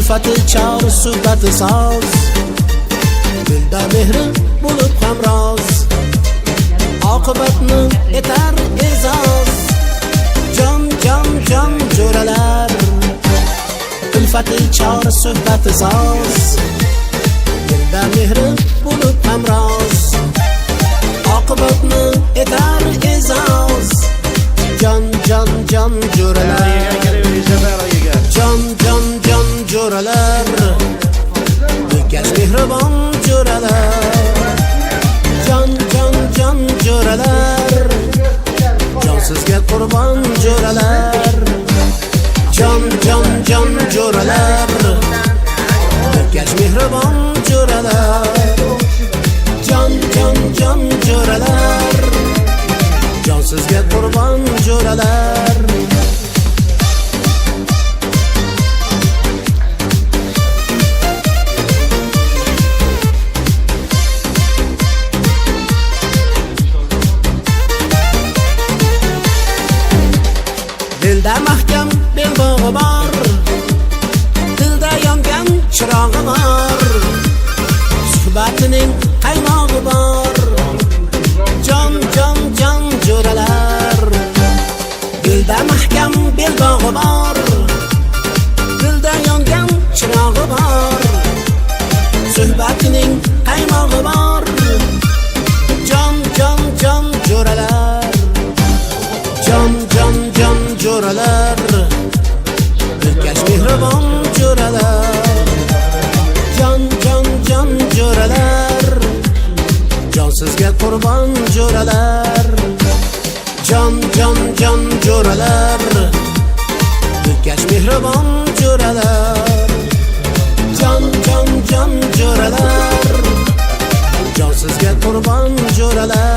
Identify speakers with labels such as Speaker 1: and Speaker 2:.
Speaker 1: Ulfati chor suhbati soz, dilda mehri bo'lib hamroz, oqibatni etar e'zoz. Jon jo'ralar, ulfati chor suhbati soz, dilda mehri bo'lib hamroz, oqibatni etar e'zoz. Jon jo'ralar, jon jo'ralar, o'tkash mehribon jo'ralar. Jon jo'ralar, jonsizga qurbon jo'ralar. Jon jo'ralar, o'tkash mehribon jo'ralar. Jon jo'ralar, jonsizga qurbon jo'ralar. Dilda mahkam belbog'i bor, dilda yongan chirog'i bor, suhbatining qaymog'i bor. Jon jo'ralar, dilda mahkam belbog'i bor, dilda yongan chirog'i bor, suhbatining qaymog'i bor. Jon jo'ralar, jon jo'ralar, o'tkash mehribon jo'ralar. Jon jo'ralar, jonsizga qurbon jo'ralar. Jon jo'ralar, o'tkash mehribon jo'ralar. Jon jo'ralar, jonsizga qurbon jo'ralar.